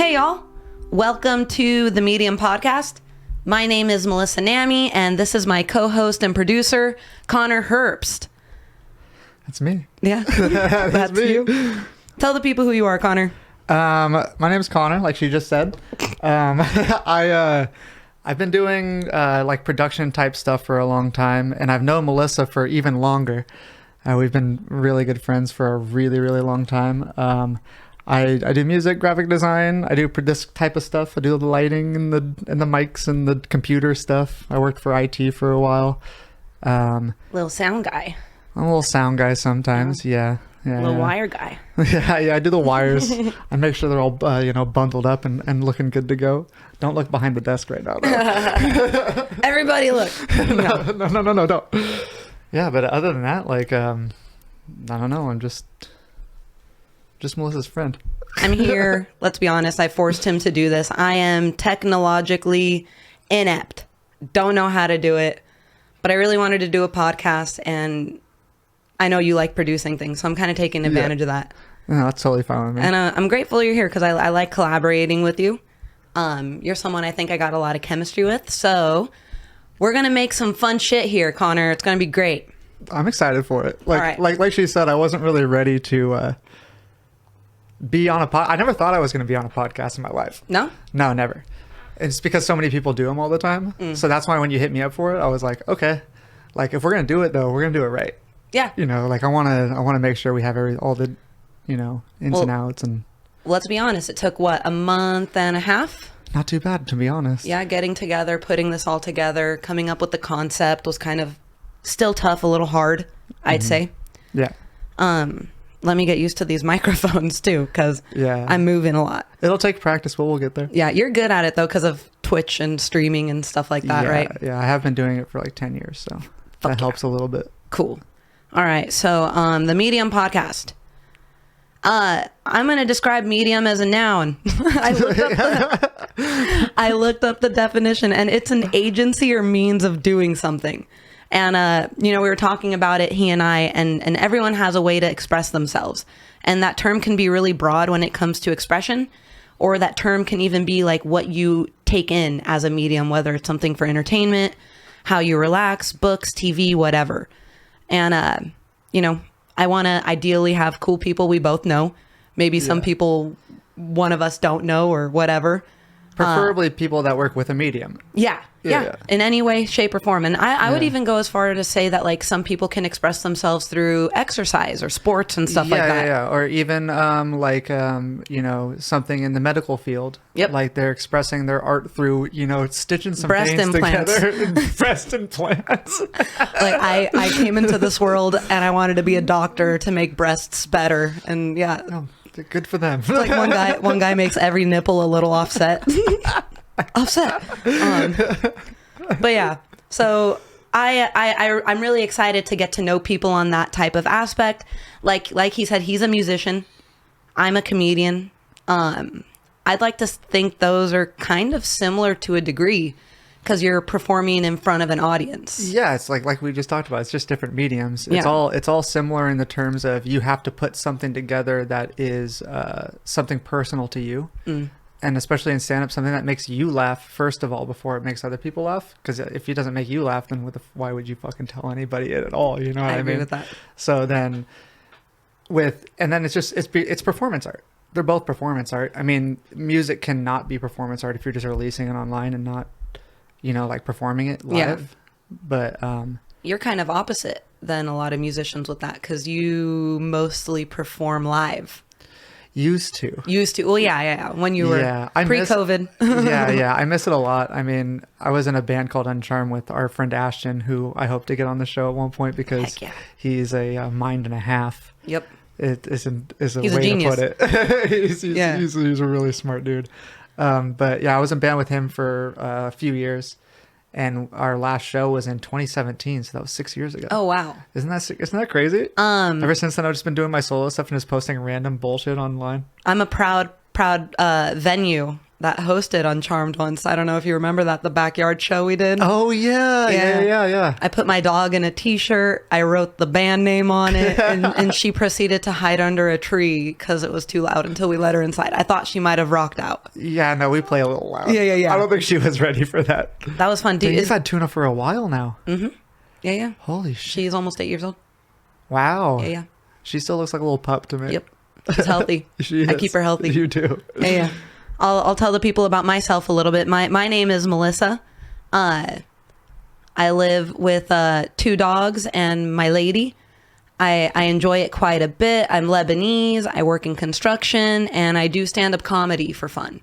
Hey y'all, welcome to the Medium Podcast. My name is Melissa Nami, and this is my co-host and producer, Connor Herbst. That's me. Yeah, that's me. you. Tell the people who you are, Connor. My name is Connor, like she just said. I've been doing like production type stuff for a long time, and I've known Melissa for even longer. We've been really good friends for a really, really long time. I do music, graphic design. I do this type of stuff. I do the lighting and the mics and the computer stuff. I worked for IT for a while. Little sound guy. I'm a little sound guy sometimes. Yeah. Little wire guy. Yeah, I do the wires. I make sure they're all bundled up and looking good to go. Don't look behind the desk right now, though. Everybody look. No, don't. Yeah, but other than that, like, I don't know. I'm just Melissa's friend. I'm here. Let's be honest. I forced him to do this. I am technologically inept. Don't know how to do it. But I really wanted to do a podcast, and I know you like producing things, so I'm kind of taking advantage of that. No, that's totally fine with me. And I'm grateful you're here because I like collaborating with you. You're someone I think I got a lot of chemistry with. So we're going to make some fun shit here, Connor. It's going to be great. I'm excited for it. Right. Like she said, I wasn't really ready to be on a pod. I never thought I was going to be on a podcast in my life. No? No, never. It's because so many people do them all the time. So that's why when you hit me up for it, I was like, okay, like if we're going to do it though, we're going to do it right. Yeah. You know, like I want to make sure we have all the, ins and outs. And let's be honest. It took a month and a half? Not too bad, to be honest. Yeah. Getting together, putting this all together, coming up with the concept was kind of still tough, a little hard, I'd say. Yeah. Let me get used to these microphones too, because I'm moving a lot. It'll take practice, but we'll get there. Yeah, you're good at it though, because of Twitch and streaming and stuff like that, right? Yeah, I have been doing it for like 10 years, so that helps a little bit. Cool. All right, so the Medium Podcast. I'm going to describe medium as a noun. I looked up the definition, and it's an agency or means of doing something. And, we were talking about it, he and I, and everyone has a way to express themselves. And that term can be really broad when it comes to expression, or that term can even be like what you take in as a medium, whether it's something for entertainment, how you relax, books, TV, whatever. And, I want to ideally have cool people we both know. Maybe some people, one of us don't know or whatever. Preferably people that work with a medium. Yeah. In any way, shape, or form. And I would even go as far to say that like some people can express themselves through exercise or sports and stuff like that. Yeah. Or even something in the medical field. Yep. Like they're expressing their art through, stitching some breast veins implants. together. Breast implants. Like I came into this world and I wanted to be a doctor to make breasts better. And Good for them. It's like one guy makes every nipple a little offset. But yeah, so I'm really excited to get to know people on that type of aspect. Like he said, he's a musician. I'm a comedian. I'd like to think those are kind of similar to a degree because you're performing in front of an audience. Yeah, it's like we just talked about. It's just different mediums. Yeah. It's all similar in the terms of you have to put something together that is something personal to you. And especially in stand-up, something that makes you laugh first of all before it makes other people laugh. Because if it doesn't make you laugh, then why would you fucking tell anybody it at all? You know what I mean? I agree with that. So then it's performance art. They're both performance art. I mean, music cannot be performance art if you're just releasing it online and not, like performing it live. Yeah. But you're kind of opposite than a lot of musicians with that because you mostly perform live. Used to. Well, yeah. When you were pre-COVID. I miss it a lot. I mean, I was in a band called Uncharmed with our friend Ashton, who I hope to get on the show at one point because he's a mind and a half. Yep. He's a way genius. To put it. he's a really smart dude. But yeah, I was in band with him for a few years. And our last show was in 2017, so that was 6 years ago. Oh wow! Isn't that crazy? Ever since then, I've just been doing my solo stuff and just posting random bullshit online. I'm a proud venue that hosted Uncharmed once. I don't know if you remember that, the backyard show we did. Oh yeah. I put my dog in a t-shirt. I wrote the band name on it, and she proceeded to hide under a tree because it was too loud until we let her inside. I thought she might have rocked out. Yeah, no, we play a little loud. Yeah. I don't think she was ready for that. That was fun. Dude, you've had Tuna for a while now. Mm-hmm. Yeah. Holy shit. She's almost 8 years old. Wow. Yeah. She still looks like a little pup to me. Yep. She's healthy. I keep her healthy. You do. Yeah. I'll tell the people about myself a little bit. My name is Melissa. I live with 2 dogs and my lady. I enjoy it quite a bit. I'm Lebanese. I work in construction, and I do stand-up comedy for fun.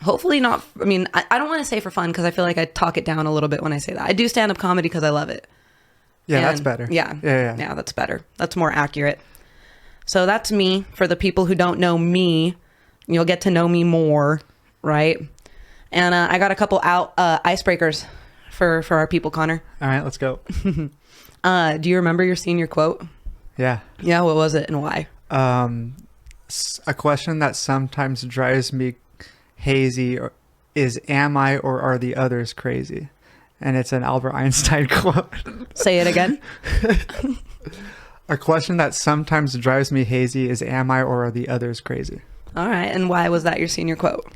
Hopefully not. I mean, I don't want to say for fun because I feel like I talk it down a little bit when I say that. I do stand-up comedy because I love it. Yeah, that's better. Yeah, that's better. That's more accurate. So that's me. For the people who don't know me, you'll get to know me more, right? And I got a couple icebreakers for our people, Connor. All right, let's go. Do you remember your senior quote? Yeah. Yeah, what was it and why? A question that sometimes drives me hazy is, am I or are the others crazy? And it's an Albert Einstein quote. Say it again. A question that sometimes drives me hazy is, am I or are the others crazy? All right. And why was that your senior quote?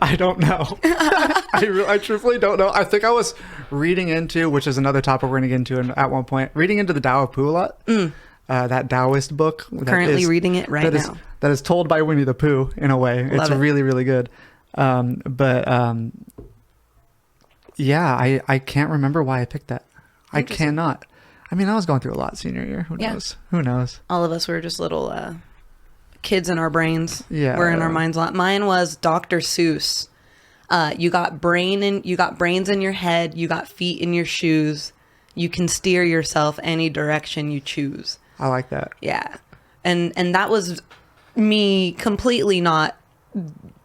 I don't know. I truthfully don't know. I think I was reading into, which is another topic we're going to get into at one point, reading into the Tao of Pooh a lot. That Taoist book. Currently reading it right now. That is told by Winnie the Pooh in a way. It's really, really good. Yeah, I can't remember why I picked that. I cannot. I mean, I was going through a lot senior year. Who knows? Who knows? All of us were just little kids in our brains. Yeah. We're in our minds a lot. Mine was Dr. Seuss. You got brains in your head. You got feet in your shoes. You can steer yourself any direction you choose. I like that. Yeah. And that was me completely not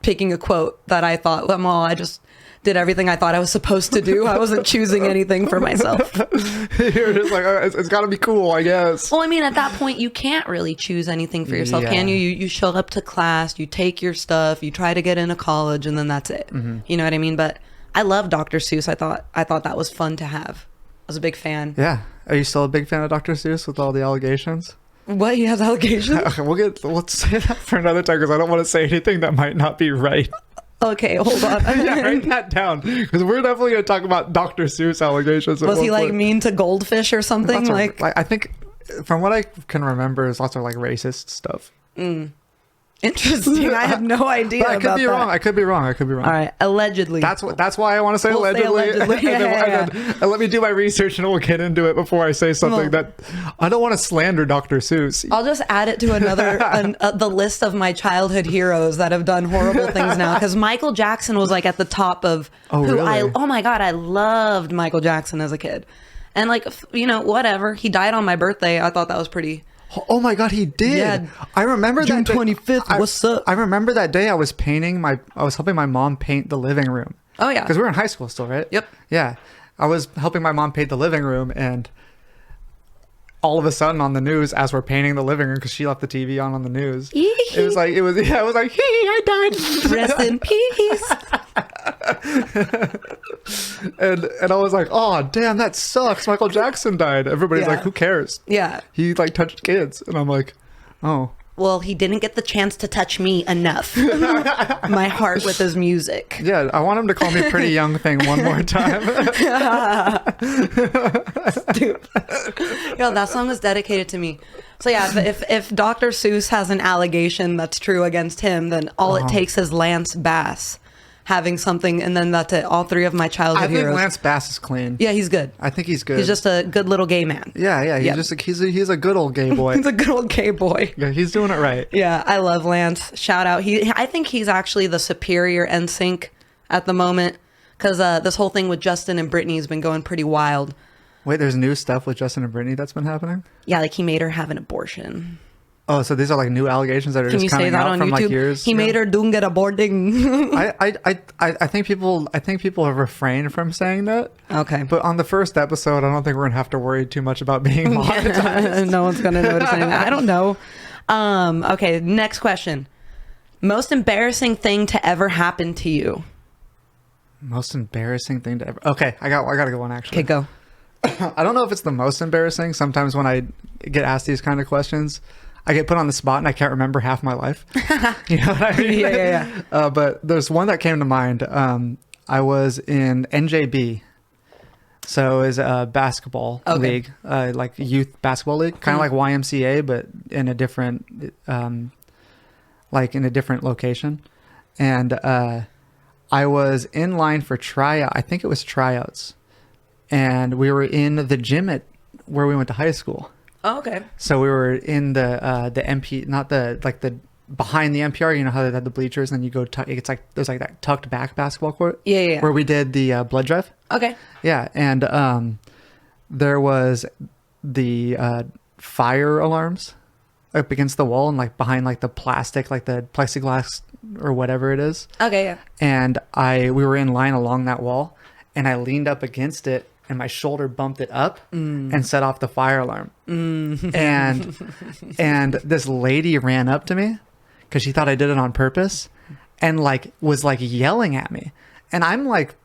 picking a quote that I thought, well, I just did everything I thought I was supposed to do. I wasn't choosing anything for myself. You're just like, it's got to be cool, I guess. Well, I mean, at that point, you can't really choose anything for yourself, can you? You show up to class, you take your stuff, you try to get into college, and then that's it. Mm-hmm. You know what I mean? But I love Dr. Seuss. I thought that was fun to have. I was a big fan. Yeah. Are you still a big fan of Dr. Seuss with all the allegations? What? He has allegations? Okay, let's say that for another time because I don't want to say anything that might not be right. Okay, hold on. Yeah, write that down because we're definitely going to talk about Dr. Seuss allegations. Was he like mean to goldfish or something? I think, from what I can remember, is lots of like racist stuff. Interesting. I have no idea. But I could be wrong. I could be wrong. All right, allegedly. That's why I want to say allegedly. And let me do my research and we'll get into it before I say something that I don't want to slander Dr. Seuss. I'll just add it to another the list of my childhood heroes that have done horrible things now, because Michael Jackson was like at the top of oh my God, I loved Michael Jackson as a kid. And like, whatever. He died on my birthday. I thought that was pretty. Oh my God, he did. Yeah. I remember June 25th. What's up? I remember that day I was helping my mom paint the living room. Oh yeah. Because we were in high school still, right? Yep. Yeah. I was helping my mom paint the living room, and all of a sudden on the news, as we're painting the living room, because she left the TV on the news, it was like, I died. Rest in peace. and I was like, oh damn, that sucks. Michael Jackson died. Everybody's like, who cares? Yeah. He like touched kids. And I'm like, oh. Well, he didn't get the chance to touch me enough. My heart with his music. Yeah, I want him to call me Pretty Young Thing one more time. Stupid. That song was dedicated to me. So yeah, if Dr. Seuss has an allegation that's true against him, then all it takes is Lance Bass having something, and then that's it. All three of my childhood heroes. I think Lance Bass is clean. Yeah, he's good. I think he's good. He's just a good little gay man. Yeah. He's a good old gay boy. He's a good old gay boy. Yeah, he's doing it right. Yeah, I love Lance. Shout out. I think he's actually the superior NSYNC at the moment, because this whole thing with Justin and Britney has been going pretty wild. Wait, there's new stuff with Justin and Britney that's been happening? Yeah, like he made her have an abortion. Oh, so these are like new allegations that are just coming out from like years. He made her doing it aborting. I think people have refrained from saying that. Okay. But on the first episode, I don't think we're gonna have to worry too much about being monetized. No one's gonna notice anything. I don't know. Okay, next question. Most embarrassing thing to ever happen to you. Most embarrassing thing to ever. Okay, I got a good one actually. Okay, go. I don't know if it's the most embarrassing. Sometimes when I get asked these kind of questions, I get put on the spot and I can't remember half my life. You know what I mean? Yeah. But there's one that came to mind. I was in NJB. So it was a basketball league, like youth basketball league, kind of like YMCA, but in a different, like in a different location. And I was in line for tryout. I think it was tryouts. And we were in the gym at where we went to high school. Oh, okay. So we were in the MP, not the like the behind the NPR. You know how they had the bleachers, and then you go. It's like there's like that tucked back basketball court. Yeah. Where we did the blood drive. Okay. Yeah, and there was the fire alarms up against the wall and like behind like the plastic, like the plexiglass or whatever it is. Okay. Yeah. And we were in line along that wall, and I leaned up against it. And my shoulder bumped it up and set off the fire alarm. And this lady ran up to me because she thought I did it on purpose and like was like yelling at me. And I'm like,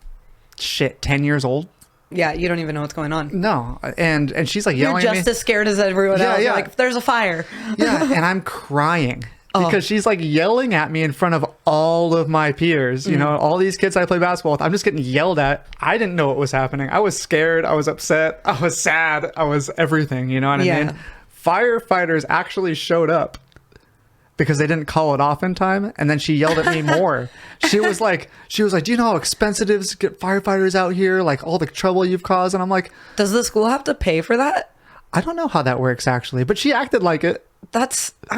10 years old. Yeah, you don't even know what's going on. No. And she's like yelling at me. You're just as scared as everyone else. Yeah. Like, there's a fire. Yeah, and I'm crying. Because she's like yelling at me in front of all of my peers, you know, all these kids I play basketball with. I'm just getting yelled at. I didn't know what was happening. I was scared. I was upset. I was sad. I was everything. You know what I mean? Firefighters actually showed up because they didn't call it off in time. And then she yelled at me more. She was like, do you know how expensive it is to get firefighters out here? Like all the trouble you've caused. And I'm like, does the school have to pay for that? I don't know how that works actually, but she acted like it. I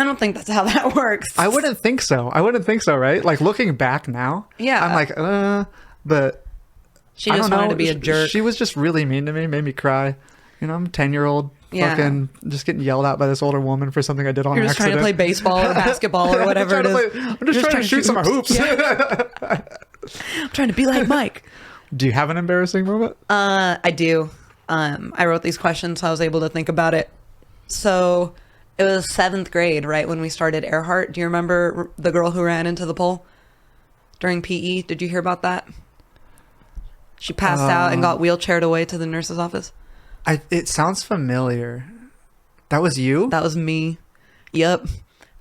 don't think that's how that works. I wouldn't think so, right? Like looking back now, I'm like, but she just wanted to be a jerk. She was just really mean to me, made me cry. You know, I'm a 10-year-old, fucking just getting yelled at by this older woman for something I did on accident. You're just trying to play baseball or basketball or whatever it is. I'm just trying to shoot some hoops. Yeah. I'm trying to be like Mike. Do you have an embarrassing moment? I do. I wrote these questions, so I was able to think about it. So it was 7th grade, right, when we started Earhart. Do you remember the girl who ran into the pole during PE? Did you hear about that? She passed out and got wheelchaired away to the nurse's office. It sounds familiar. That was you? That was me. Yep.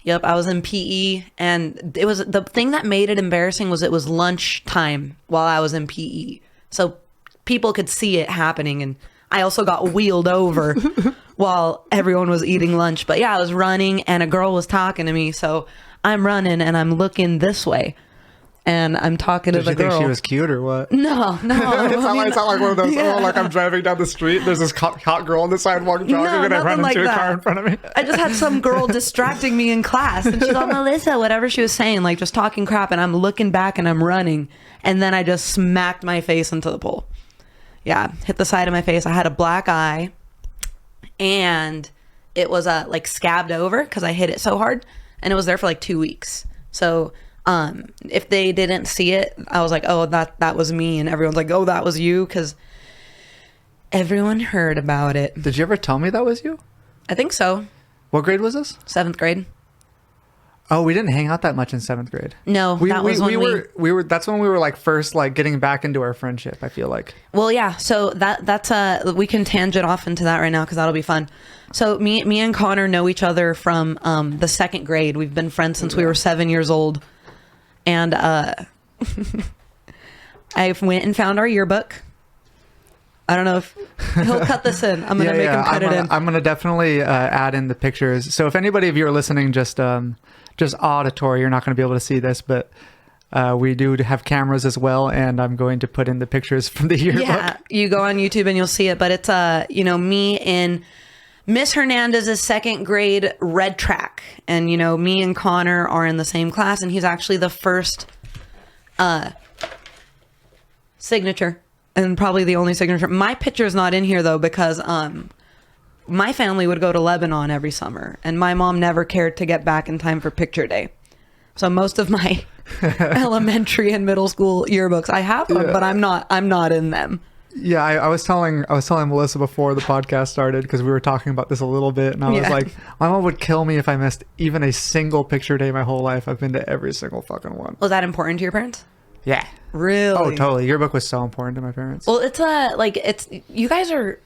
I was in PE, and it was the thing that made it embarrassing was it was lunchtime while I was in PE. So people could see it happening, and I also got wheeled over while everyone was eating lunch. But yeah, I was running and a girl was talking to me. So I'm running and I'm looking this way and I'm talking to the girl. Did you think she was cute or what? No. It's not like one of those, like I'm driving down the street, there's this hot girl on the sidewalk jogging and I run into a car in front of me. I just had some girl distracting me in class and she's like, Melissa, whatever she was saying, like just talking crap. And I'm looking back and I'm running. And then I just smacked my face into the pole. Yeah, hit the side of my face. I had a black eye. And it was like scabbed over because I hit it so hard, and it was there for like 2 weeks. So if they didn't see it, I was like, oh, that was me, and everyone's like, oh, that was you, because everyone heard about it. Did you ever tell me that was you? I think so. What grade was this? 7th grade. Oh, we didn't hang out that much in 7th grade. No, that was when we were. That's when we were like first like getting back into our friendship. I feel like. Well, yeah. So that's we can tangent off into that right now because that'll be fun. So me and Connor know each other from the 2nd grade. We've been friends since we were 7 years old, and I went and found our yearbook. I don't know if he'll cut this in. I'm gonna make him cut it in. I'm gonna definitely add in the pictures. So if anybody of you are listening, just auditory, you're not going to be able to see this, but we do have cameras as well, and I'm going to put in the pictures from the yearbook. Yeah, you go on YouTube and you'll see it, but it's me in Miss Hernandez's 2nd grade red track, and me and Connor are in the same class, and he's actually the first signature, and probably the only signature. My picture's not in here though because my family would go to Lebanon every summer, and my mom never cared to get back in time for picture day. So most of my elementary and middle school yearbooks, I have them, but I'm not in them. Yeah, I was telling Melissa before the podcast started, because we were talking about this a little bit, and I was Yeah. like, my mom would kill me if I missed even a single picture day my whole life. I've been to every single fucking one. Was that important to your parents? Yeah. Really? Oh, totally. Yearbook was so important to my parents. Well, it's you guys are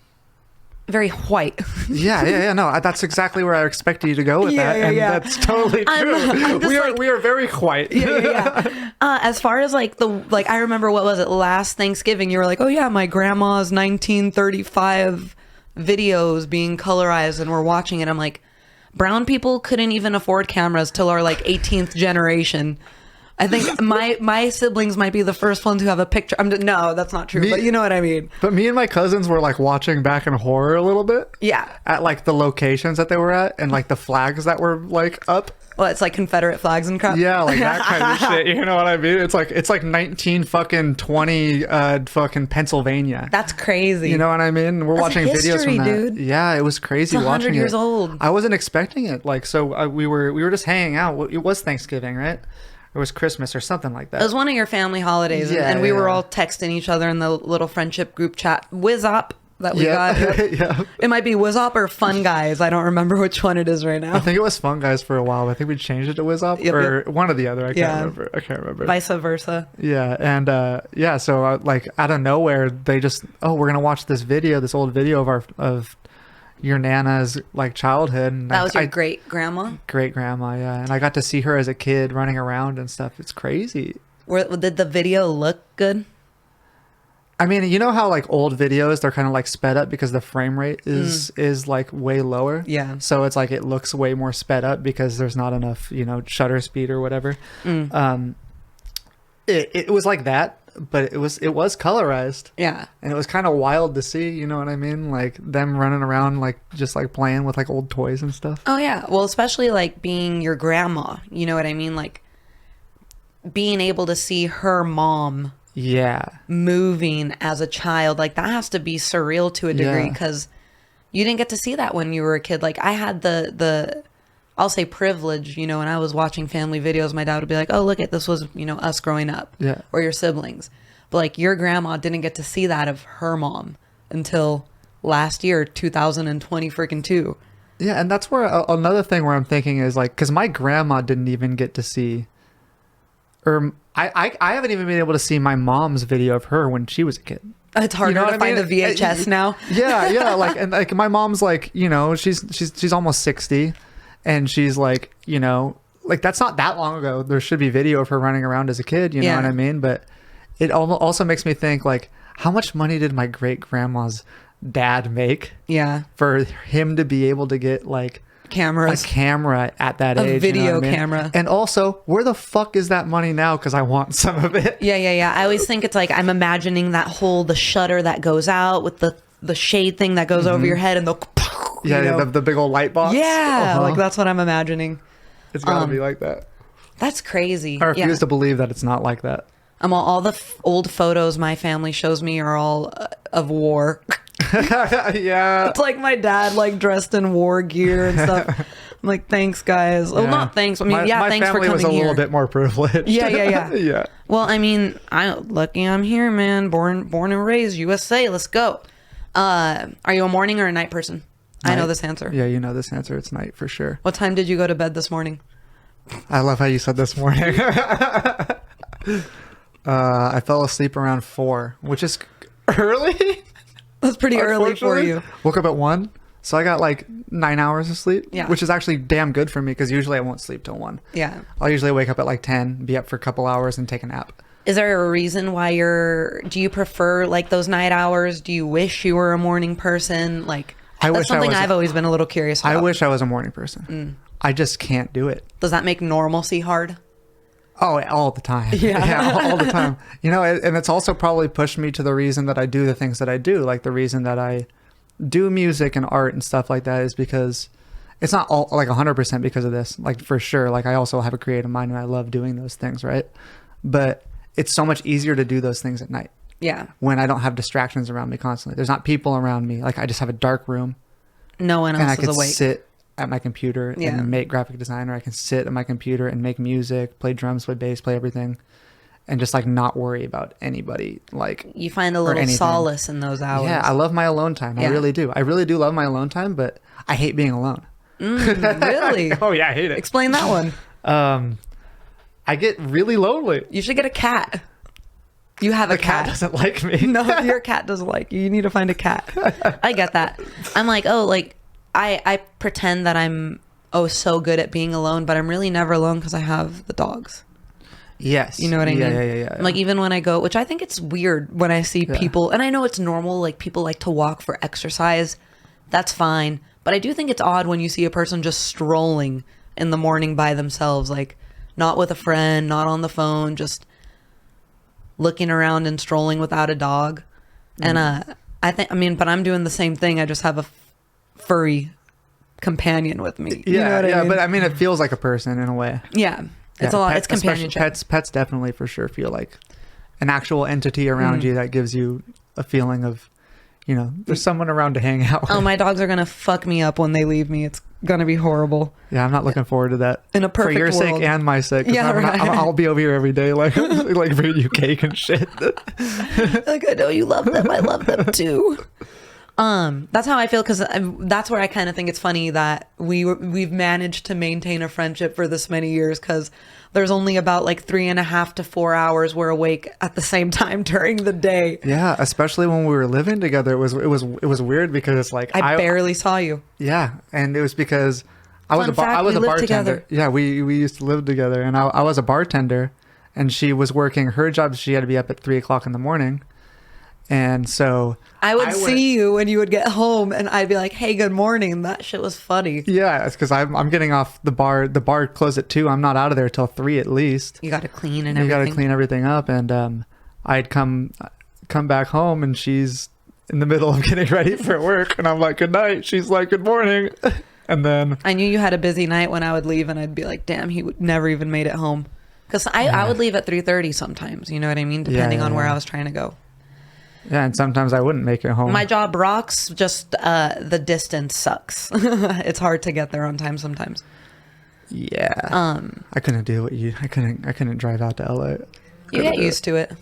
very white. Yeah. No, that's exactly where I expected you to go with that, and that's totally true. I'm just We are very white. Yeah. As far as I remember, what was it, last Thanksgiving? You were like, oh yeah, my grandma's 1935 videos being colorized, and we're watching it. I'm like, brown people couldn't even afford cameras till our 18th generation. I think my siblings might be the first ones who have a picture. No, that's not true, but you know what I mean. But me and my cousins were watching back in horror a little bit. Yeah. At the locations that they were at, and the flags that were up. Well, it's like Confederate flags and crap. Yeah, that kind of shit. You know what I mean? It's like 1920 fucking Pennsylvania. That's crazy. You know what I mean? We're watching videos from that. Dude. Yeah, it was crazy It's 100 watching years it. old. I wasn't expecting it. We were just hanging out. It was Thanksgiving, right? It was Christmas or something like that. It was one of your family holidays, and we were all texting each other in the little friendship group chat. Wizop that we got. Yeah. It might be Wizop or Fun Guys. I don't remember which one it is right now. I think it was Fun Guys for a while. I think we changed it to Wizop or one or the other. I can't remember. Vice versa. Yeah, and so out of nowhere, they just, we're gonna watch this old video of your Nana's childhood. And that was your great grandma. Great grandma, yeah. And I got to see her as a kid running around and stuff. It's crazy. Did the video look good? I mean, you know how old videos, they're kind of sped up because the frame rate is way lower. Yeah. So it's it looks way more sped up because there's not enough shutter speed or whatever. It was like that, but it was colorized. Yeah. And it was kind of wild to see, you know what I mean? Them running around just playing with old toys and stuff. Oh yeah. Well, especially being your grandma, you know what I mean? Being able to see her mom moving as a child, that has to be surreal to a degree, because you didn't get to see that when you were a kid. I had the I'll say privilege, when I was watching family videos, my dad would be like, oh, look at this was, us growing up, or your siblings. But your grandma didn't get to see that of her mom until last year, 2020 freaking 2. Yeah, and that's where another thing where I'm thinking is because my grandma didn't even get to see, or I haven't even been able to see my mom's video of her when she was a kid. It's harder to find the VHS now. Yeah, and my mom's she's almost 60, and she's that's not that long ago. There should be video of her running around as a kid, you know what I mean? But it also makes me think how much money did my great grandma's dad make? Yeah, for him to be able to get cameras, a camera at that age, video camera. And also, where the fuck is that money now? Because I want some of it. Yeah. I always think it's I'm imagining the shutter that goes out with the shade thing that goes over your head and the big old light box. Yeah, that's what I'm imagining. It's gotta be like that. That's crazy. I refuse to believe that it's not like that. All the old photos my family shows me are all of war. Yeah. It's my dad dressed in war gear and stuff. I'm thanks guys. Well, not thanks. I mean, thanks for coming here. My family was a little bit more privileged. Yeah. Yeah. Well, I mean, I'm here, man. Born and raised USA. Let's go. Are you a morning or a night person? Night. I know this answer. Yeah, you know this answer. It's night for sure. What time did you go to bed this morning? I love how you said this morning. I fell asleep around 4, which is early. That's pretty early for you. Woke up at 1, so I got 9 hours of sleep. Yeah, which is actually damn good for me, because usually I won't sleep till 1. Yeah, I'll usually wake up at 10, be up for a couple hours, and take a nap. Is there a reason why do you prefer those night hours? Do you wish you were a morning person? That's something I've always been a little curious about. I wish I was a morning person. I just can't do it. Does that make normalcy hard? Oh, all the time. Yeah, all the time. And it's also probably pushed me to the reason that I do the things that I do. The reason that I do music and art and stuff like that is because it's not all 100% because of this. For sure. I also have a creative mind and I love doing those things, right? But it's so much easier to do those things at night. Yeah. When I don't have distractions around me constantly. There's not people around me. I just have a dark room. No one else is awake. And I can sit at my computer and make graphic design, or I can sit at my computer and make music, play drums, play bass, play everything. and just like not worry about anybody. Like, You find a little anything. solace in those hours. yeah, I love my alone time. I Yeah. really do. I really do love my alone time, but I hate being alone. Really? Oh yeah, I hate it. Explain that one. I get really lonely. You should get a cat. You have a The cat cat. doesn't like me. No, your cat doesn't like you. You need to find a cat. I get that. I'm like, oh, like I pretend that I'm so good at being alone, but I'm really never alone because I have the dogs. Yes. You know what I mean? Yeah. Like even when I go, which I think it's weird when I see people, and I know it's normal, like people like to walk for exercise. That's fine. But I do think it's odd when you see a person just strolling in the morning by themselves, like not with a friend, not on the phone, just looking around and strolling without a dog. And but I'm doing the same thing. I just have a furry companion with me. You know what I mean? But I mean, it feels like a person in a way. Yeah. It's a lot. It's companionship. Pets definitely for sure feel like an actual entity around you that gives you a feeling of, you know, there's someone around to hang out with. Oh, my dogs are going to fuck me up when they leave me. It's going to be horrible. Yeah, I'm not looking forward to that. In a perfect for your world. sake and my sake. 'Cause Yeah, right. I'll be over here every day, like bringing you cake and shit. Like, I know you love them. I love them too. That's how I feel, because that's where I kind of think it's funny that we've managed to maintain a friendship for this many years, because there's only about like 3.5 to 4 hours we're awake at the same time during the day. Yeah, especially when we were living together, it was weird because it's like I barely saw you. Yeah, and it was because I was Fun fact, I was we a lived bartender. together. Yeah, we used to live together, and I was a bartender, and she was working her job. She had to be up at 3 o'clock in the morning, and so I would see you when you would get home, and I'd be like, "Hey, good morning." That shit was funny. Yeah, it's because I'm getting off the bar. The bar closed at 2. I'm not out of there till 3 at least. You got to clean and You everything. got to clean everything up, and I'd come back home, and she's in the middle of getting ready for work, and I'm like, "Good night." She's like, "Good morning," and then I knew you had a busy night when I would leave, and I'd be like, "Damn, he would never even made it home." Because I would leave at 3:30 sometimes. You know what I mean? Depending on where I was trying to go. yeah, and sometimes I wouldn't make it home. My job rocks. Just the distance sucks. It's hard to get there on time sometimes. Yeah. I couldn't do what you. I couldn't drive out to LA. You get used to it.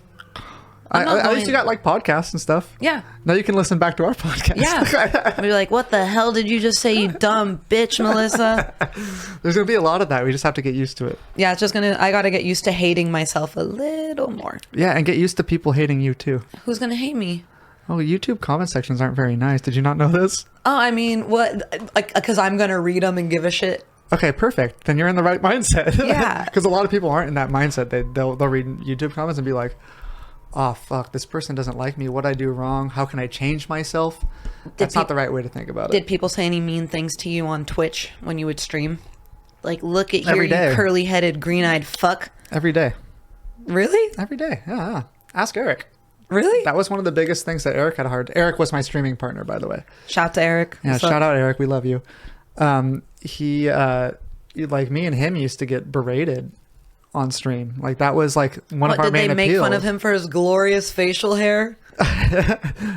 At least you got like podcasts and stuff. Yeah. Now you can listen back to our podcast. Yeah. I'd be like, "What the hell did you just say, you dumb bitch, Melissa?" There's gonna be a lot of that. We just have to get used to it. Yeah, it's just I got to get used to hating myself a little more. Yeah, and get used to people hating you too. Who's gonna hate me? Oh, YouTube comment sections aren't very nice. Did you not know this? Oh, I mean, what? Like, because I'm gonna read them and give a shit. Okay, perfect. Then you're in the right mindset. Yeah. Because a lot of people aren't in that mindset. They'll read YouTube comments and be like, "Oh fuck, this person doesn't like me. What'd I do wrong? How can I change myself?" That's not the right way to think about it. Did people say any mean things to you on Twitch when you would stream? Like, "Look at here, Every day. you curly-headed, green-eyed fuck." Every day. Really? Every day. Yeah. Ask Eric. Really? That was one of the biggest things that Eric had hard. Eric was my streaming partner, by the way. Shout to Eric. Yeah, What's up? shout out Eric. We love you. He like me and him used to get berated on stream. Like that was like one of our Did main they make appeals. fun of him for his glorious facial hair?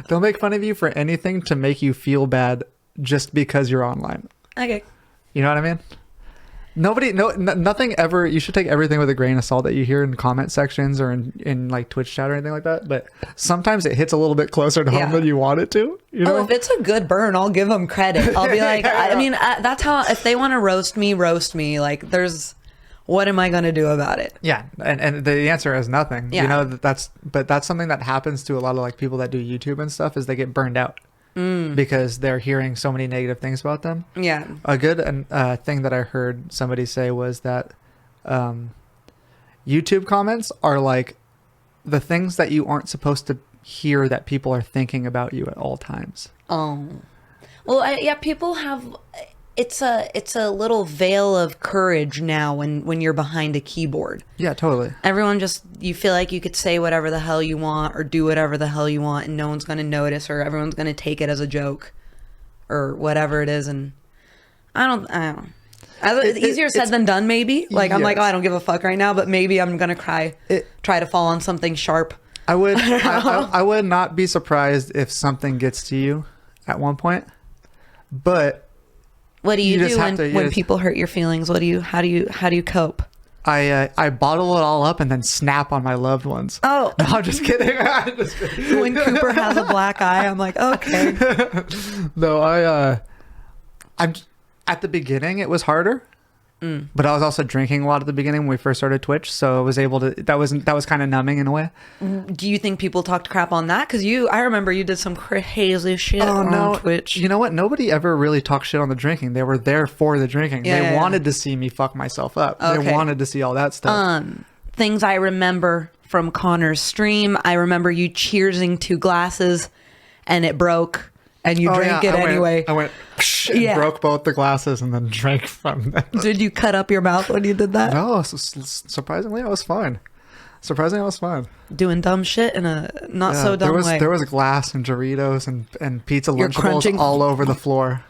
They'll make fun of you for anything to make you feel bad just because you're online. Okay. You know what I mean? Nothing ever. You should take everything with a grain of salt that you hear in comment sections or in like Twitch chat or anything like that. But sometimes it hits a little bit closer to home than you want it to. You know? Oh, if it's a good burn, I'll give them credit. I'll be like, I mean, that's how, if they want to roast me. Like, what am I going to do about it? Yeah, and the answer is nothing. Yeah. You know, that's something that happens to a lot of like people that do YouTube and stuff is they get burned out because they're hearing so many negative things about them. Yeah. A good thing that I heard somebody say was that YouTube comments are like the things that you aren't supposed to hear that people are thinking about you at all times. Oh. Well, yeah, people have... It's a little veil of courage now when you're behind a keyboard. Yeah, totally. Everyone you feel like you could say whatever the hell you want or do whatever the hell you want and no one's going to notice, or everyone's going to take it as a joke or whatever it is. And I don't know. It's easier said than done, maybe. Like, I'm like, oh, I don't give a fuck right now, but maybe I'm going to try to fall on something sharp. I would I would not be surprised if something gets to you at one point, but what do you do just have when to- people hurt your feelings? How do you cope? I bottle it all up and then snap on my loved ones. Oh, No, I'm just kidding. I'm just kidding. when Cooper has a black eye, I'm like, okay. No, I'm at the beginning it was harder. But I was also drinking a lot at the beginning when we first started Twitch, so I was able to. That was kind of numbing in a way. Do you think people talked crap on that? Because I remember you did some crazy shit on Twitch. You know what? Nobody ever really talked shit on the drinking. They were there for the drinking. They wanted to see me fuck myself up. Okay. They wanted to see all that stuff. Things I remember from Connor's stream. I remember you cheersing 2 glasses, and it broke, and you drank it anyway. I went and broke both the glasses and then drank from them. Did you cut up your mouth when you did that? No, surprisingly, I was fine. Doing dumb shit in a not so dumb way. There was glass and Doritos and pizza Lunchables crunching all over the floor.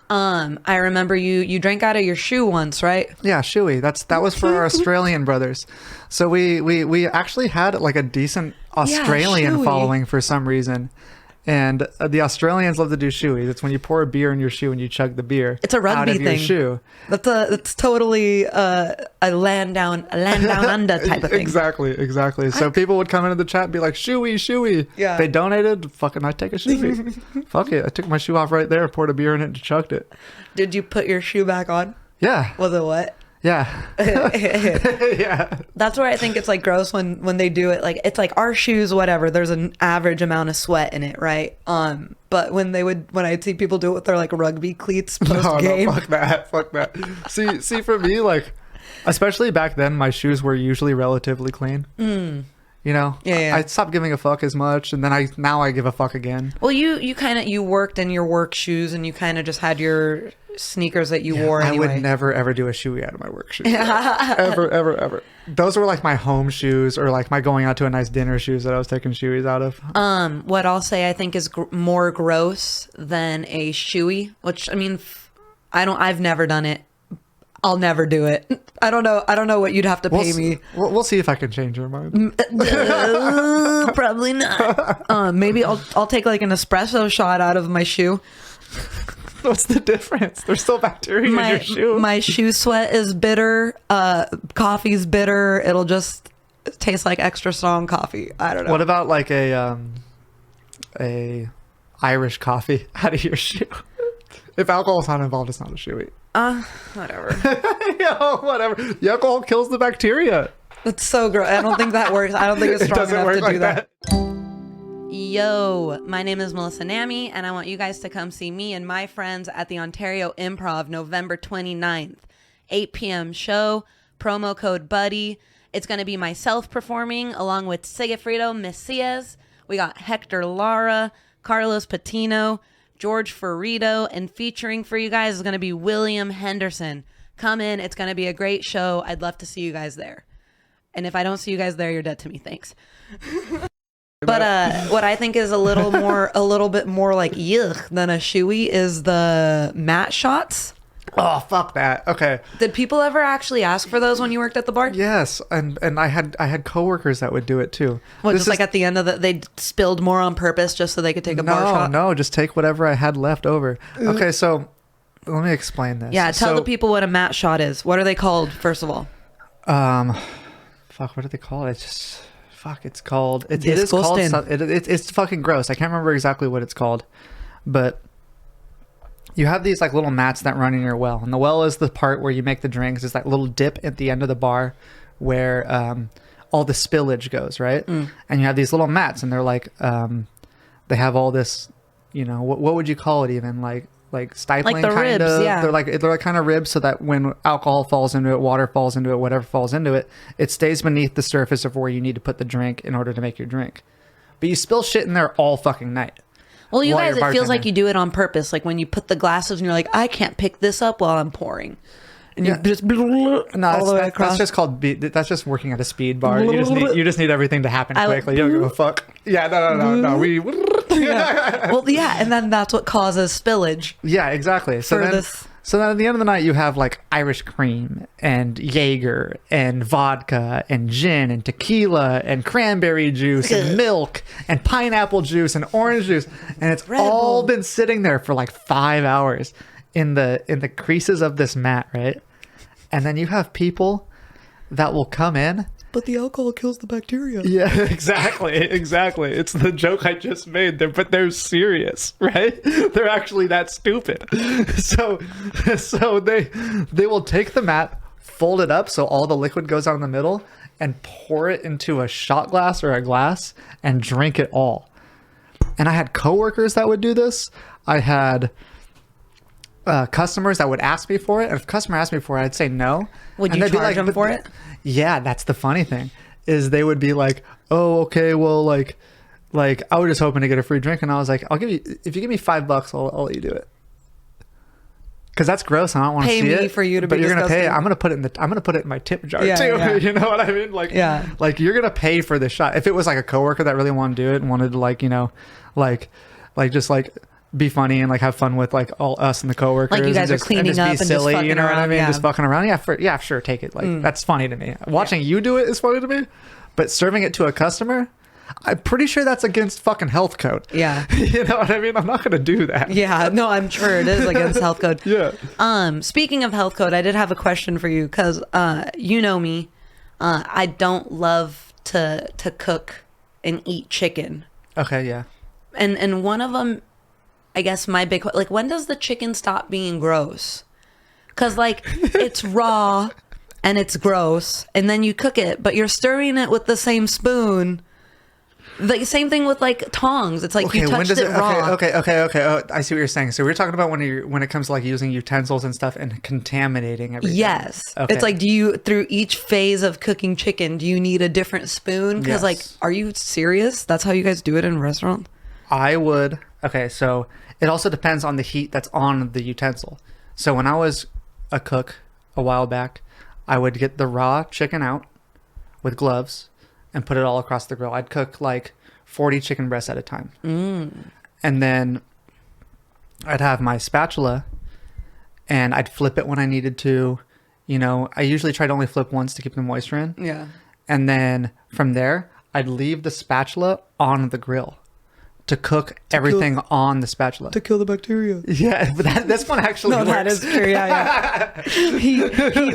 I remember you drank out of your shoe once, right? Yeah, shoey. That was for our Australian brothers. So we actually had like a decent Australian shoey. following for some reason. And the Australians love to do shoey. That's when you pour a beer in your shoe and you chug the beer. It's a rugby out of thing. Your shoe. That's totally a land down under type of thing. Exactly. So people would come into the chat and be like, shoey. Yeah. They donated. Fucking, I take a shoey. Fuck it. I took my shoe off right there, poured a beer in it, and chugged it. Did you put your shoe back on? Yeah. Was it wet? Yeah. Yeah. That's where I think it's like gross when they do it. Like it's like our shoes, whatever. There's an average amount of sweat in it, right? But when I'd see people do it with their like rugby cleats post game. No, fuck that. See, for me, like, especially back then, my shoes were usually relatively clean. You know, I stopped giving a fuck as much, and then now I give a fuck again. Well, you worked in your work shoes, and you kind of just had your sneakers that you wore anyway. I would never ever do a shoey out of my work shoes. ever. Those were like my home shoes, or like my going out to a nice dinner shoes that I was taking shoeys out of. What I'll say I think is more gross than a shoey, which I mean, I've never done it. I'll never do it. I don't know what you'd have to pay me. We'll see if I can change your mind. Probably not. Maybe I'll take like an espresso shot out of my shoe. What's the difference? There's still bacteria in your shoe. My shoe sweat is bitter. Coffee's bitter. It'll just taste like extra strong coffee. I don't know. What about like a Irish coffee out of your shoe? If alcohol's not involved, it's not a shoey. Whatever. Whatever. The alcohol kills the bacteria. It's so gross. I don't think that works. I don't think it's strong enough to do that. Yo, my name is Melissa Nami, and I want you guys to come see me and my friends at the Ontario Improv November 29th, 8 p.m. show, promo code BUDDY. It's going to be myself performing along with Sigifredo Messias. We got Hector Lara, Carlos Patino, George Ferrito, and featuring for you guys is going to be William Henderson. Come in. It's going to be a great show. I'd love to see you guys there. And if I don't see you guys there, you're dead to me. Thanks. But what I think is a little bit more like yuck than a shoey is the mat shots. Oh, fuck that. Okay. Did people ever actually ask for those when you worked at the bar? Yes, and I had coworkers that would do it too. What, just like at the end of they spilled more on purpose just so they could take a bar shot? No, just take whatever I had left over. Okay, so let me explain this. Yeah, tell the people what a mat shot is. What are they called, first of all? Fuck, what do they call it? It's called. It is called. It's fucking gross. I can't remember exactly what it's called, but you have these like little mats that run in your well, and the well is the part where you make the drinks. It's that little dip at the end of the bar where all the spillage goes, right? And you have these little mats, and they're like they have all this, you know, what would you call it even, like stifling, like the kind ribs, of. yeah. They're like kind of ribs, so that when alcohol falls into it, water falls into it, whatever falls into it, it stays beneath the surface of where you need to put the drink in order to make your drink. But you spill shit in there all fucking night. Well, you guys, it feels like you do it on purpose. Like when you put the glasses and you're like, I can't pick this up while I'm pouring. And you just that's just called that's just working at a speed bar. You just need everything to happen quickly. You don't give a fuck. Yeah, no. Yeah. Well, yeah, and then that's what causes spillage. Yeah, exactly. So then at the end of the night, you have like Irish cream and Jaeger and vodka and gin and tequila and cranberry juice and milk and pineapple juice and orange juice, and it's all been sitting there for like 5 hours in the creases of this mat, right? And then you have people that will come in. But the alcohol kills the bacteria. Yeah, exactly. It's the joke I just made there, but they're serious, right? They're actually that stupid. So they will take the mat, fold it up so all the liquid goes out in the middle, and pour it into a shot glass or a glass and drink it all. And I had coworkers that would do this. I had customers that would ask me for it. And if a customer asked me for it, I'd say no. Would and you they'd be charge them for it? Yeah, that's the funny thing, is they would be like, oh, okay, well, like I was just hoping to get a free drink. And I was like, if you give me $5, I'll let you do it. Because that's gross. And I don't want to see it. Pay me for you to be But you're going to pay it. disgusting. I'm going to put it in my tip jar too. Yeah. You know what I mean? Like, Yeah. like you're going to pay for the shot. If it was like a coworker that really wanted to do it and wanted to like, you know, like just like be funny and like have fun with like all us and the coworkers, Like you guys and are just, cleaning and just up be and just silly, fucking you know what I around, mean? yeah. Just fucking around. Yeah, sure, take it. Like that's funny to me. Watching you do it is funny to me, but serving it to a customer, I'm pretty sure that's against fucking health code. Yeah. You know what I mean? I'm not going to do that. Yeah, no, I'm sure it is against health code. Yeah. Speaking of health code, I did have a question for you because you know me, I don't love to cook and eat chicken, Okay. Yeah. and one of them, I guess my big like, when does the chicken stop being gross? Because like it's raw and it's gross, and then you cook it, but you're stirring it with the same spoon. The same thing with like tongs. It's like you touched it raw. Okay. Oh, I see what you're saying. So we're talking about when it comes to like using utensils and stuff and contaminating everything. Yes. Okay. It's like, do you, through each phase of cooking chicken, do you need a different spoon? Because Yes. like, are you serious? That's how you guys do it in a restaurant? I would. Okay, so it also depends on the heat that's on the utensil. So when I was a cook a while back, I would get the raw chicken out with gloves and put it all across the grill. I'd cook like 40 chicken breasts at a time. And then I'd have my spatula and I'd flip it when I needed to. You know, I usually try to only flip once to keep the moisture in. Yeah. And then from there, I'd leave the spatula on the grill to cook everything on the spatula. To kill the bacteria. Yeah, but this one actually No, works. that is true. Yeah. He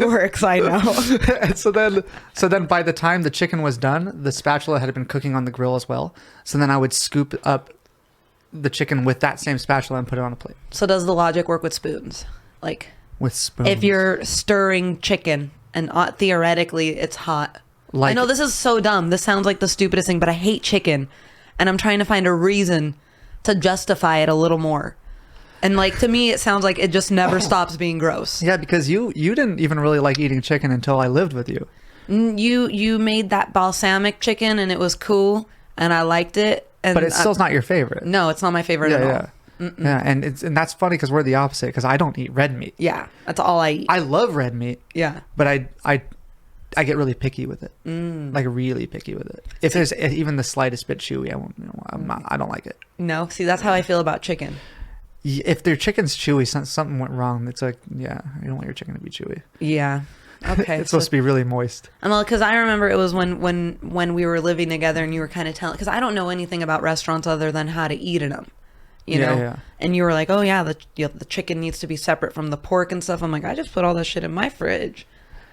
works, I know. And so then by the time the chicken was done, the spatula had been cooking on the grill as well. So then I would scoop up the chicken with that same spatula and put it on a plate. So does the logic work with spoons? Like, With spoons. if you're stirring chicken and theoretically it's hot. Like- I know this is so dumb. This sounds like the stupidest thing, but I hate chicken. And I'm trying to find a reason to justify it a little more. And like, to me, it sounds like it just never stops being gross. Yeah, because you didn't even really like eating chicken until I lived with you. You made that balsamic chicken and it was cool and I liked it. And But it's still not your favorite. No, it's not my favorite at all. Yeah. Yeah, and that's funny because we're the opposite because I don't eat red meat. Yeah, that's all I eat. I love red meat. Yeah. But I get really picky with it. Like really picky with it. If there's even the slightest bit chewy, I won't. I don't like it. No, see, that's how I feel about chicken. If their chicken's chewy, something went wrong. It's like, yeah, you don't want your chicken to be chewy. Yeah. Okay. It's supposed to be really moist. Because I remember it was when we were living together and you were kind of telling, because I don't know anything about restaurants other than how to eat in them. You know, Yeah. and you were like, oh yeah, the chicken needs to be separate from the pork and stuff. I'm like, I just put all that shit in my fridge.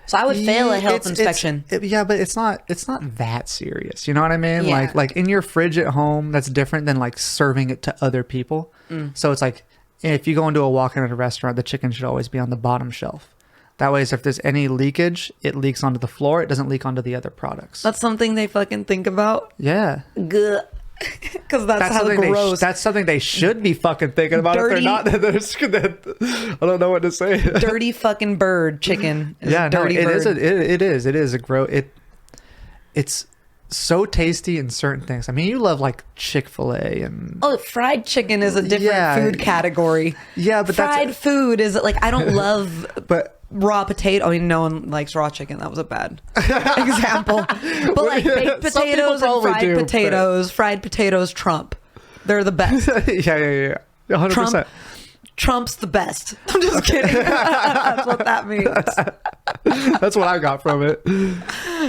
So I would fail a health inspection. Yeah, but it's not that serious. You know what I mean? Yeah. Like in your fridge at home, that's different than like serving it to other people. So it's like if you go into a walk-in at a restaurant, the chicken should always be on the bottom shelf. That way, if there's any leakage, it leaks onto the floor. It doesn't leak onto the other products. That's something they fucking think about. Yeah. Good. Because that's how something gross. that's something they should be fucking thinking about. Dirty- If they're not, I don't know what to say. Dirty fucking bird chicken. Is Yeah, a no, dirty it bird. is. It is a gross. It's so tasty in certain things. I mean, you love like Chick-fil-A and Oh, fried chicken is a different Yeah. food category. yeah, but Fried food is like, I don't love but raw potato. I mean, no one likes raw chicken. That was a bad example. But like baked Some people potatoes and probably fried do, but- fried potatoes trump. They're the best. yeah, 100%. Trump's the best. I'm just kidding. That's what that means. That's what I got from it.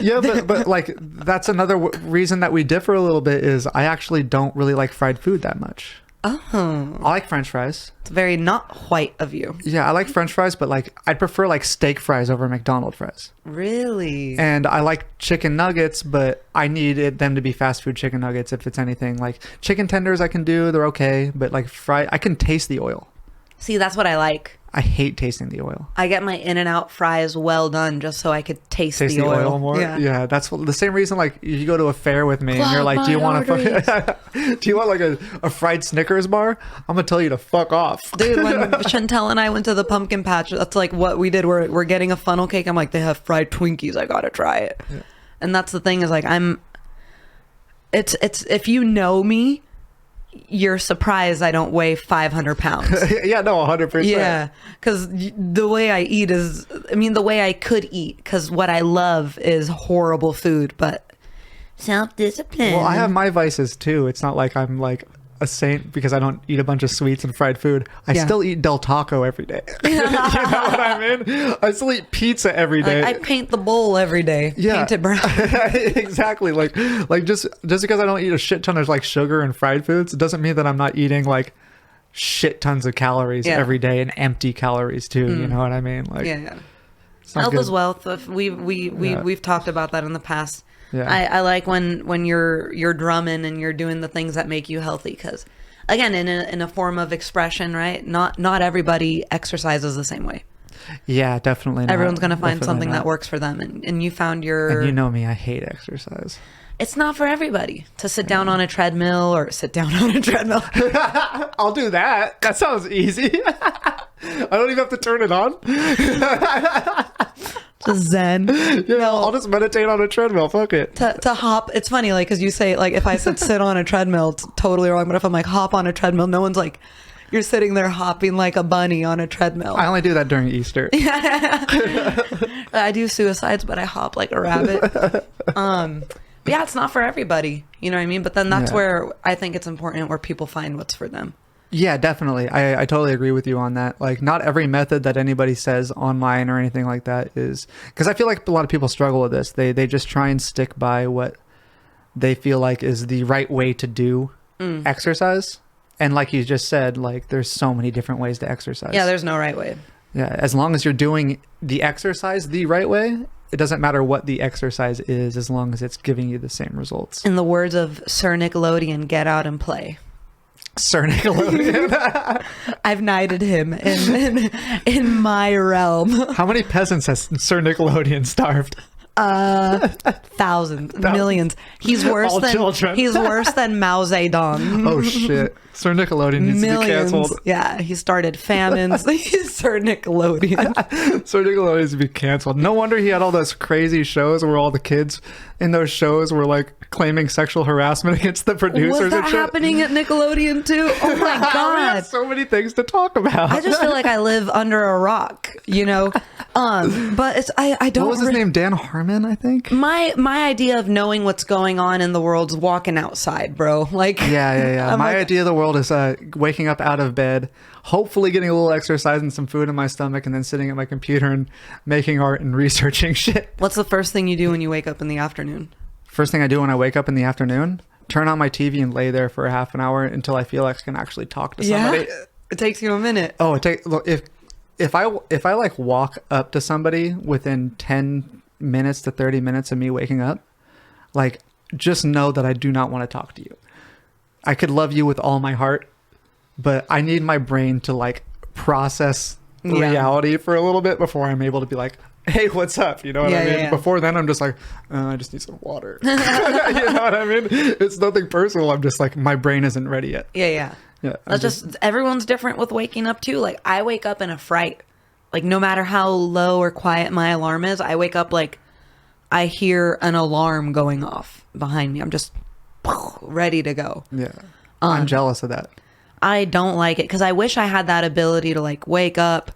Yeah, but like that's another reason that we differ a little bit is I actually don't really like fried food that much. Oh, I like French fries. it's very not white of you. Yeah, I like French fries, but like I'd prefer like steak fries over McDonald's fries. Really? And I like chicken nuggets, but I need them to be fast food chicken nuggets if it's anything. Like chicken tenders I can do, they're okay, but like I can taste the oil. See, that's what I like. I hate tasting the oil. I get my In-N-Out fries well done just so I could taste Taste the oil more. Yeah. That's the same reason. Like you go to a fair with me and you're like, "Do you want do you want like a fried Snickers bar?" I'm gonna tell you to fuck off, Dude, when Chantel and I went to the pumpkin patch, that's like what we did. We're getting a funnel cake. I'm like, they have fried Twinkies. I gotta try it. Yeah. And that's the thing is like it's if you know me, you're surprised I don't weigh 500 pounds. Yeah, no, 100%. Yeah, because the way I eat is, I mean, the way I could eat, because what I love is horrible food, but self-discipline. Well, I have my vices too. It's not like I'm like a saint because I don't eat a bunch of sweets and fried food. I still eat Del Taco every day. You know what I mean? I still eat pizza every day. Like, I paint the bowl every day. Yeah, paint it brown. Exactly. Like just because I don't eat a shit ton of like sugar and fried foods, it doesn't mean that I'm not eating like shit tons of calories every day and empty calories too. You know what I mean? Like, yeah. Health is wealth. We've talked about that in the past. Yeah. I like when you're drumming and you're doing the things that make you healthy, because again, in a form of expression, right? Not everybody exercises the same way. Yeah, definitely not. Everyone's going to find something that works for them, and you found your... And you know me, I hate exercise. It's not for everybody to sit down on a treadmill or sit down on a treadmill. I'll do that. That sounds easy. I don't even have to turn it on. Just zen. You know, I'll just meditate on a treadmill. Fuck it. To hop, it's funny, like, because you say, like, if I said sit on a treadmill, it's totally wrong. But if I'm like, hop on a treadmill, no one's like, you're sitting there hopping like a bunny on a treadmill. I only do that during Easter. I do suicides, but I hop like a rabbit. But yeah, it's not for everybody. You know what I mean? But then that's where I think it's important, where people find what's for them. Yeah, definitely. I totally agree with you on that. Like, not every method that anybody says online or anything like that is... Because I feel like a lot of people struggle with this. They just try and stick by what they feel like is the right way to do exercise. And like you just said, like, there's so many different ways to exercise. Yeah, there's no right way. Yeah, as long as you're doing the exercise the right way, it doesn't matter what the exercise is, as long as it's giving you the same results. In the words of Sir Nickelodeon, get out and play. Sir Nickelodeon. I've knighted him in my realm. How many peasants has Sir Nickelodeon starved? Thousands, millions. He's worse than Mao Zedong. Oh shit. Sir Nickelodeon needs to be canceled. Yeah, he started famines. He's Sir Nickelodeon. Sir Nickelodeon needs to be canceled. No wonder he had all those crazy shows where all the kids in those shows were like claiming sexual harassment against the producers. Was that happening at Nickelodeon too? Oh my god. We have so many things to talk about. I just feel like I live under a rock, you know. But it's I don't. What was his name? Dan Harmon, I think. My idea of knowing what's going on in the world's walking outside, bro. Like yeah. My idea of the world is waking up out of bed, hopefully getting a little exercise and some food in my stomach, and then sitting at my computer and making art and researching shit. What's the first thing you do when you wake up in the afternoon? First thing I do when I wake up in the afternoon, turn on my TV and lay there for a half an hour until I feel like I can actually talk to somebody. Yeah? It takes you a minute. Oh, look, if I like walk up to somebody within 10 minutes to 30 minutes of me waking up, like, just know that I do not want to talk to you. I could love you with all my heart, but I need my brain to like process reality for a little bit before I'm able to be like, hey, what's up? You know what I mean? Yeah. Before then, I'm just like, I just need some water. You know what I mean? It's nothing personal. I'm just like, my brain isn't ready yet. Yeah. That's just everyone's different with waking up too. Like, I wake up in a fright. Like, no matter how low or quiet my alarm is, I wake up like I hear an alarm going off behind me. I'm just ready to go. Yeah. I'm jealous of that. I don't like it because I wish I had that ability to like wake up.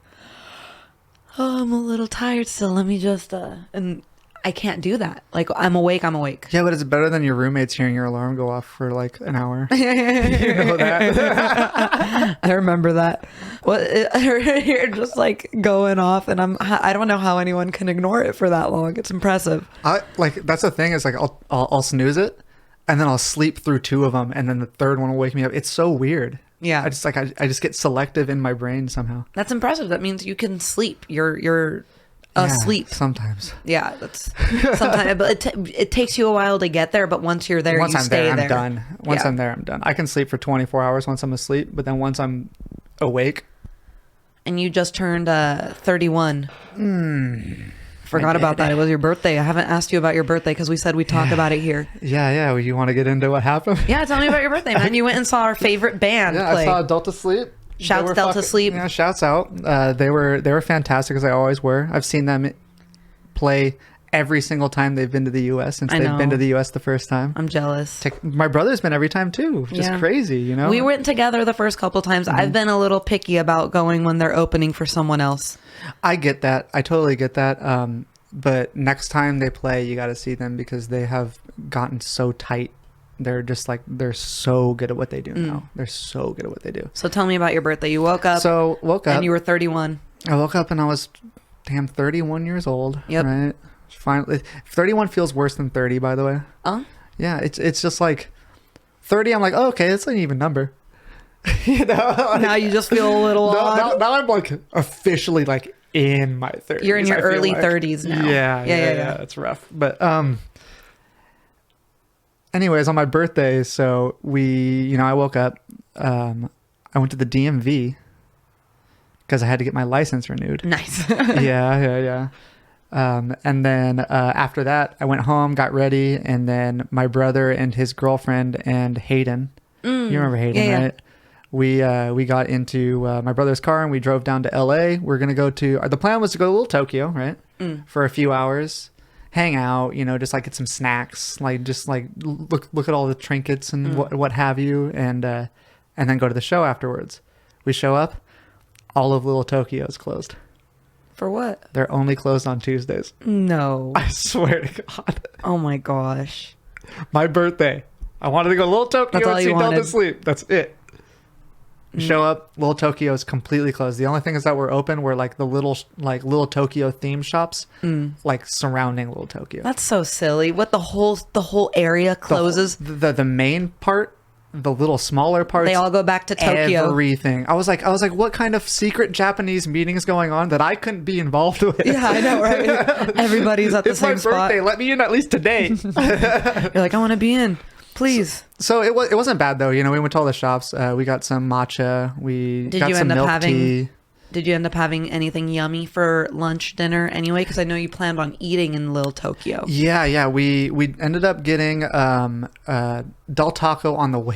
Oh, I'm a little tired still. Let me just and I can't do that. Like, I'm awake. Yeah, but it's better than your roommates hearing your alarm go off for like an hour. You know that? I remember that. Well, you're just like going off, and I don't know how anyone can ignore it for that long. It's impressive. That's the thing. Is like I'll snooze it, and then I'll sleep through two of them, and then the third one will wake me up. It's so weird. Yeah. I just get selective in my brain somehow. That's impressive. That means you can sleep. You're Yeah, asleep. sometimes. Yeah, that's sometimes, but it takes you a while to get there. But once you're there, Once you I'm stay there, there. I'm done. Once Yeah. I'm there, I'm done. I can sleep for 24 hours once I'm asleep, but then once I'm awake, And you just turned 31. Forgot I about did. that. It was your birthday. I haven't asked you about your birthday because we said we'd talk about it here. yeah. You want to get into what happened? Yeah, tell me about your birthday, man. You went and saw our favorite band Yeah, play. I saw Delta Sleep. Shouts They were Delta Sleep. Yeah, shouts out. They were fantastic, as they always were. I've seen them play every single time they've been to the U.S. since I they've been know. to the U.S. the first time. I'm jealous. My brother's been every time too, which is Yeah. crazy, you know? We went together the first couple times. I've been a little picky about going when they're opening for someone else. I get that. I totally get that. But next time they play, you got to see them because they have gotten so tight. They're just like, they're so good at what they do now. They're so good at what they do. So tell me about your birthday. You woke up So woke up. and you were 31. I woke up and I was, 31 years old. Yep. Right. Finally, 31 feels worse than 30, by the way. Oh? Yeah. It's just like 30. I'm like, oh, okay, it's an even number. you know. Now you just feel a little odd. Now I'm like officially like in my 30s. You're in your I feel early like. 30s now. Yeah. It's rough. But anyways, on my birthday, so I woke up. I went to the DMV because I had to get my license renewed. Nice. yeah. And then after that, I went home, got ready, and then my brother and his girlfriend and Hayden. You remember Hayden, Yeah, yeah. right? We got into my brother's car and we drove down to LA. We're gonna go to. The plan was to go to Little Tokyo, right? For a few hours, hang out, just like get some snacks, like just like look at all the trinkets and what have you, and then go to the show afterwards. We show up, all of Little Tokyo is closed. For what? They're only closed on Tuesdays. No. I swear to God. Oh my gosh. My birthday. I wanted to go to Little Tokyo That's all and see you Delta wanted. Sleep. That's it. Show up. Little Tokyo is completely closed. The only things that were open were like the Little Tokyo theme shops, like surrounding Little Tokyo. That's so silly. What the whole area closes. The main part, the little smaller parts. They all go back to Tokyo. Everything. I was like, what kind of secret Japanese meeting is going on that I couldn't be involved with? Yeah, I know, right? Everybody's at the It's my same spot. birthday. Let me in at least today. You're like, I want to be in. Please. So it wasn't bad though. We went to all the shops. We got some matcha. We Did got you some end up milk having- tea. Did you end up having anything yummy for lunch, dinner anyway? Because I know you planned on eating in Little Tokyo. Yeah. We ended up getting Del Taco on the way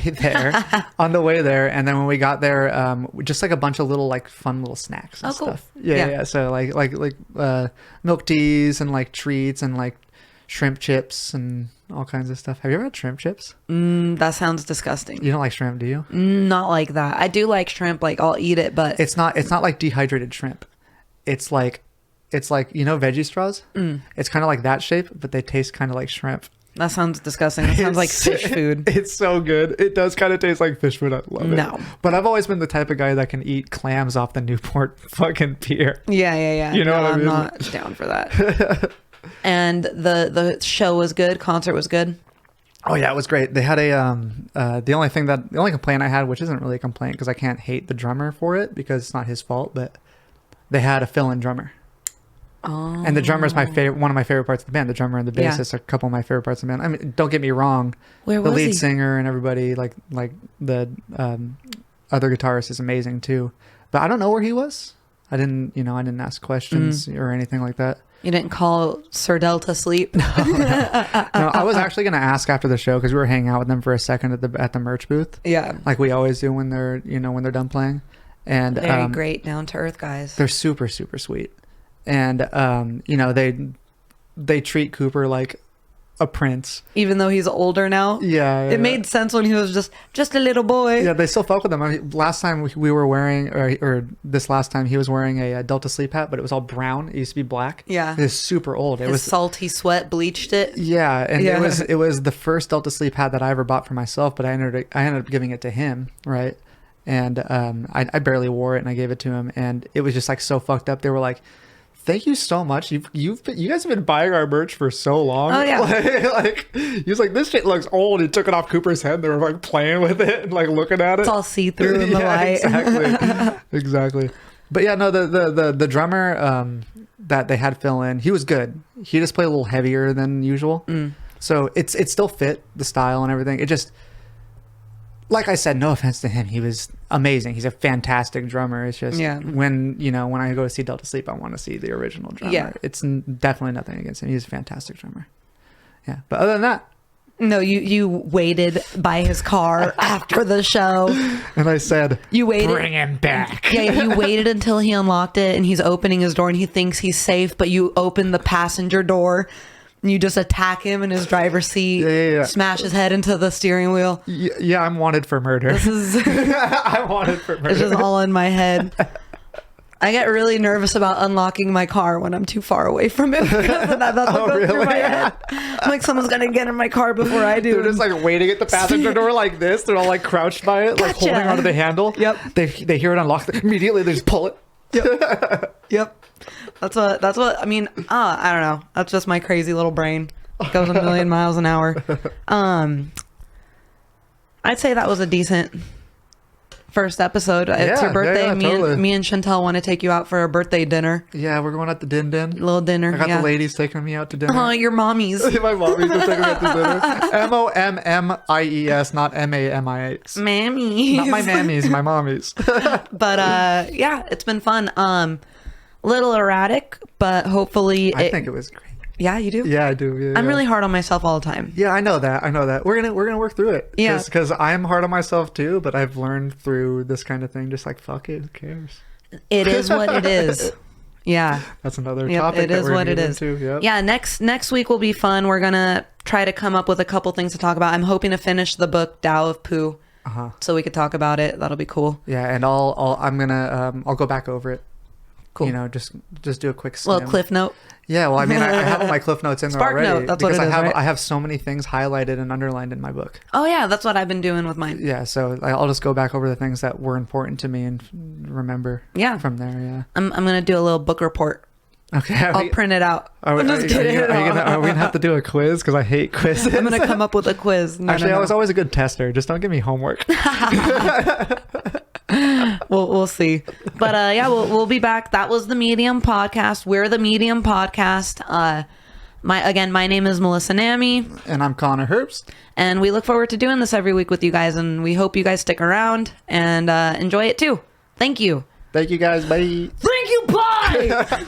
there. And then when we got there, just like a bunch of little like fun little snacks and Oh, cool. stuff. Yeah. So like milk teas and like treats and like shrimp chips and all kinds of stuff. Have you ever had shrimp chips? That sounds disgusting. You don't like shrimp, do you? Not like that. I do like shrimp. Like I'll eat it, but It's not like dehydrated shrimp. It's like veggie straws. It's kind of like that shape, but they taste kind of like shrimp. that sounds disgusting. That sounds like fish food. It's so good. It does kind of taste like fish food. I love it. No. But I've always been the type of guy that can eat clams off the Newport fucking pier. Yeah. You know No, what I mean? I'm not down for that. And the show was good. Concert was good. Oh yeah, it was great. They had the only complaint I had, which isn't really a complaint because I can't hate the drummer for it because it's not his fault, but they had a fill-in drummer. Oh. And the drummer is one of my favorite parts of the band. The drummer and the Yeah. bassist are a couple of my favorite parts of the band. I mean, don't get me wrong. Where The was lead he? singer and everybody, like the other guitarist is amazing too. But I don't know where he was. I didn't ask questions or anything like that. You didn't call Sir Delta Sleep? No, I was actually going to ask after the show because we were hanging out with them for a second at the merch booth, Yeah. like we always do when they're done playing. And Very great, down to earth guys. they're super super sweet, and they treat Cooper like a prince. Even though he's older now. Yeah, It made sense when he was just a little boy. Yeah, they still fuck with him. I mean, last time we were wearing, or this last time he was wearing a Delta Sleep hat, but it was all brown. It used to be black. Yeah. It was super old. It His was salty sweat bleached it. Yeah, and Yeah. it was the first Delta Sleep hat that I ever bought for myself, but I ended up giving it to him, right? And I barely wore it, and I gave it to him, and it was just like so fucked up. They were like thank you so much. You guys have been buying our merch for so long. Oh, yeah. like he was like, this shit looks old. He took it off Cooper's head. They were like playing with it and like looking at it. It's all see-through in the light. Exactly. But yeah, no, the drummer that they had fill in, he was good. He just played a little heavier than usual. So it still fit the style and everything. It just, like I said, no offense to him, he was amazing. He's a fantastic drummer. It's just when I go to see Delta Sleep, I want to see the original drummer. Yeah. It's definitely nothing against him. He's a fantastic drummer. Yeah. But other than that. No, you waited by his car after the show. And I said, you waited. Bring him back. Yeah, you waited until he unlocked it and he's opening his door and he thinks he's safe, but you open the passenger door. You just attack him in his driver's seat, smash his head into the steering wheel. Yeah, I'm wanted for murder. I'm wanted for murder. It's just all in my head. I get really nervous about unlocking my car when I'm too far away from it. That's what goes through my head. I'm like, someone's going to get in my car before I do. They're just like waiting at the passenger door like this. They're all like crouched by it, like holding onto the handle. Yep. They hear it unlock. Immediately they just pull it. Yep. That's what I mean. I don't know. That's just my crazy little brain. It goes a million miles an hour. I'd say that was a decent first episode. It's your birthday. Me and Chantel want to take you out for a birthday dinner. Yeah, we're going out to Din Din. Little dinner. I got the ladies taking me out to dinner. Oh, your mommies. My mommies are taking me out to dinner. MOMMIES, not MAMIS. Mammies. Not my mammies, my mommies. But yeah, it's been fun. Little erratic, but hopefully I think it was great. Yeah, you do? Yeah, I do. Yeah, I'm really hard on myself all the time. Yeah, I know that. We're gonna work through it. Yeah. Because I'm hard on myself too, but I've learned through this kind of thing, just like, fuck it, who cares? It is what it is. Yeah. That's another topic. It is what it is. Yep. Yeah, next week will be fun. We're gonna try to come up with a couple things to talk about. I'm hoping to finish the book Tao of Pooh, so we could talk about it. That'll be cool. Yeah, and I'll go back over it. Cool. You know, just do a quick skim. Little cliff note. Yeah, well, I mean, I have all my cliff notes in there Spark already. note, that's what it is, right? I have so many things highlighted and underlined in my book. Oh yeah, that's what I've been doing with mine. Yeah, so I'll just go back over the things that were important to me and remember. Yeah. From there. Yeah. I'm gonna do a little book report. Okay. I'll print it out. Are we gonna have to do a quiz? Because I hate quizzes. I'm gonna come up with a quiz. No, I was always a good tester. Just don't give me homework. We'll see. But yeah, we'll be back. That was the Medium Podcast. We're the Medium Podcast. My name is Melissa Nami. And I'm Connor Herbst. And we look forward to doing this every week with you guys. And we hope you guys stick around and enjoy it too. Thank you. Thank you guys. Bye. Thank you. Bye.